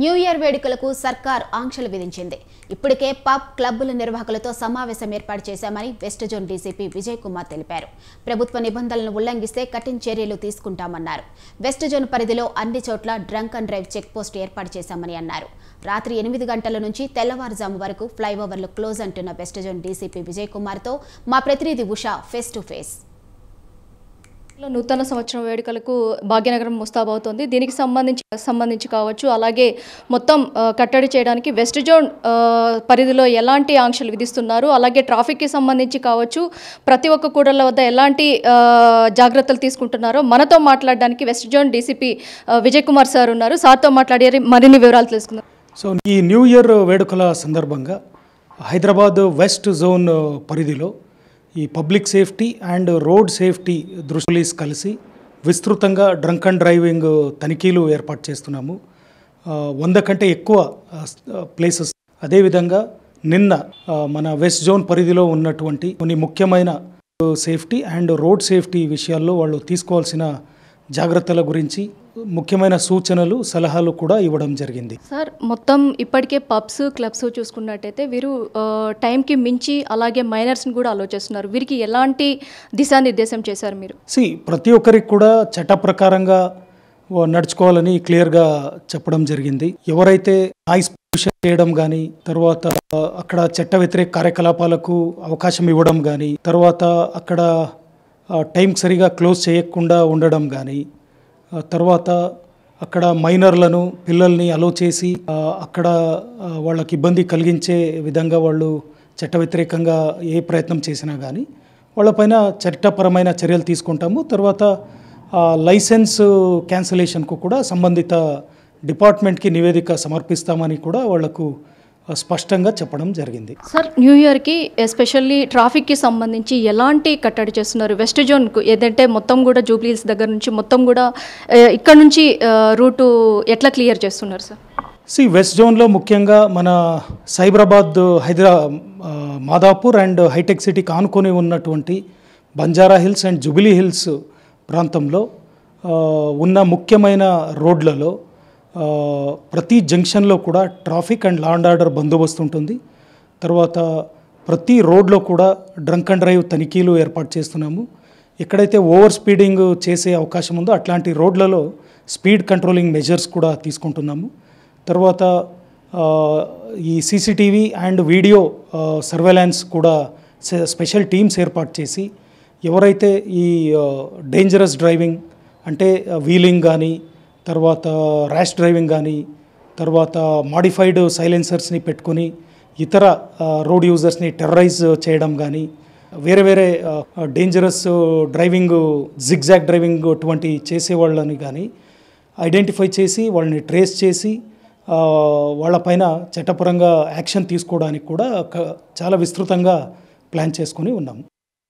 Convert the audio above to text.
New year వేడుకలకు సర్కార్ ఆంక్షలు విధించింది. ఇప్పటికే పబ్ క్లబ్బుల నిర్వాహకులతో సమావేశం ఏర్పాటు చేశామని west zone DCP Vijay Kumar తెలిపారు. ప్రభుత్వ నిబంధనలను ఉల్లంఘిస్తే కఠిన చర్యలు తీసుకుంటామన్నారు. వెస్ట్ జోన్ పరిధిలో అన్ని చోట్ల drunk and drive check post ఏర్పాటు చేశామని అన్నారు. రాత్రి 8 గంటల నుంచి తెల్లవారుజాము వరకు ఫ్లైఓవర్లు క్లోజ్ అంటున్న వెస్ట్ జోన్ డీసీపీ విజయ్ కుమార్తో మా ప్రతినిధి ఉషా ఫేస్ టు ఫేస్. నూతన సంవత్సరం వేడుకలకు భాగ్యనగరం ముస్తాబవుతోంది. దీనికి సంబంధించి కావచ్చు, అలాగే మొత్తం కట్టడి చేయడానికి వెస్ట్ జోన్ పరిధిలో ఎలాంటి ఆంక్షలు విధిస్తున్నారు, అలాగే ట్రాఫిక్కి సంబంధించి కావచ్చు, ప్రతి ఒక్క కూడళ్ల వద్ద ఎలాంటి జాగ్రత్తలు తీసుకుంటున్నారో మనతో మాట్లాడడానికి west zone DCP Vijay Kumar sir ఉన్నారు. సార్తో మాట్లాడి మరిన్ని వివరాలు తెలుసుకుందాం. సో ఈ న్యూ ఇయర్ వేడుకల సందర్భంగా హైదరాబాద్ వెస్ట్ జోన్ పరిధిలో ఈ public safety and road safety దృష్టి కలిసి విస్తృతంగా డ్రంక్ అండ్ డ్రైవింగ్ తనిఖీలు ఏర్పాటు చేస్తున్నాము. 100 కంటే ఎక్కువ ప్లేసెస్. అదేవిధంగా నిన్న మన వెస్ట్ జోన్ పరిధిలో ఉన్నటువంటి కొన్ని ముఖ్యమైన సేఫ్టీ అండ్ రోడ్ సేఫ్టీ విషయాల్లో వాళ్ళు తీసుకోవాల్సిన జాగ్రత్తల గురించి ముఖ్యమైన సూచనలు, సలహాలు కూడా ఇవ్వడం జరిగింది. సార్, మొత్తం ఇప్పటికే పబ్స్, క్లబ్స్ చూసుకున్నట్టయితే వీరు టైంకి మించి అలాగే మైనర్స్ని కూడా అలో చేస్తున్నారు. వీరికి ఎలాంటి దిశానిర్దేశం చేశారు మీరు? ప్రతి ఒక్కరికి కూడా చట్ట ప్రకారంగా నడుచుకోవాలని క్లియర్గా చెప్పడం జరిగింది. ఎవరైతే నాయిస్ పొల్యూషన్ చేయడం కానీ, తర్వాత అక్కడ చట్ట వ్యతిరేక కార్యకలాపాలకు అవకాశం ఇవ్వడం కానీ, తర్వాత అక్కడ టైం సరిగా క్లోజ్ చేయకుండా ఉండడం కానీ, తర్వాత అక్కడ మైనర్లను, పిల్లల్ని అలో చేసి అక్కడ వాళ్ళకి ఇబ్బంది కలిగించే విధంగా వాళ్ళు చట్ట వ్యతిరేకంగా ఏ ప్రయత్నం చేసినా కానీ వాళ్ళపైన చట్టపరమైన చర్యలు తీసుకుంటాము. తర్వాత లైసెన్స్ క్యాన్సిలేషన్కు కూడా సంబంధిత డిపార్ట్మెంట్కి నివేదిక సమర్పిస్తామని కూడా వాళ్లకు స్పష్టంగా చెప్పడం జరిగింది. సార్, న్యూ ఇయర్కి ఎస్పెషల్లీ ట్రాఫిక్కి సంబంధించి ఎలాంటి కట్టడి చేస్తున్నారు? వెస్ట్ జోన్కు ఏదంటే మొత్తం కూడా జూబ్లీహిల్స్ దగ్గర నుంచి మొత్తం కూడా ఇక్కడ నుంచి రూటు ఎట్లా క్లియర్ చేస్తున్నారు సార్? వెస్ట్ జోన్లో ముఖ్యంగా మన సైబరాబాద్, మాదాపూర్ అండ్ హైటెక్ సిటీకి ఆనుకొని ఉన్నటువంటి Banjara hills and jubilee hills ప్రాంతంలో ఉన్న ముఖ్యమైన రోడ్లలో ప్రతి జంక్షన్లో కూడా traffic and law and order బందోబస్తు ఉంటుంది. తర్వాత ప్రతి రోడ్లో కూడా డ్రంక్ అండ్ డ్రైవ్ తనిఖీలు ఏర్పాటు చేస్తున్నాము. ఎక్కడైతే ఓవర్ స్పీడింగ్ చేసే అవకాశం ఉందో అట్లాంటి రోడ్లలో స్పీడ్ కంట్రోలింగ్ మెజర్స్ కూడా తీసుకుంటున్నాము. తర్వాత ఈ సీసీటీవీ అండ్ వీడియో సర్వేలెన్స్ కూడా స్పెషల్ టీమ్స్ ఏర్పాటు చేసి ఎవరైతే ఈ డేంజరస్ డ్రైవింగ్ అంటే వీలింగ్ కానీ, తర్వాత ర్యాష్ డ్రైవింగ్ కానీ, తర్వాత మాడిఫైడ్ సైలెన్సర్స్ని పెట్టుకొని ఇతర రోడ్ యూజర్స్ని టెర్రరైజ్ చేయడం కానీ, వేరే వేరే డేంజరస్ డ్రైవింగ్, జిగ్జాగ్ డ్రైవింగ్ అటువంటి చేసేవాళ్ళని కానీ ఐడెంటిఫై చేసి వాళ్ళని ట్రేస్ చేసి వాళ్ళపైన చట్టపరంగా యాక్షన్ తీసుకోవడానికి కూడా చాలా విస్తృతంగా ప్లాన్ చేసుకొని ఉన్నాము.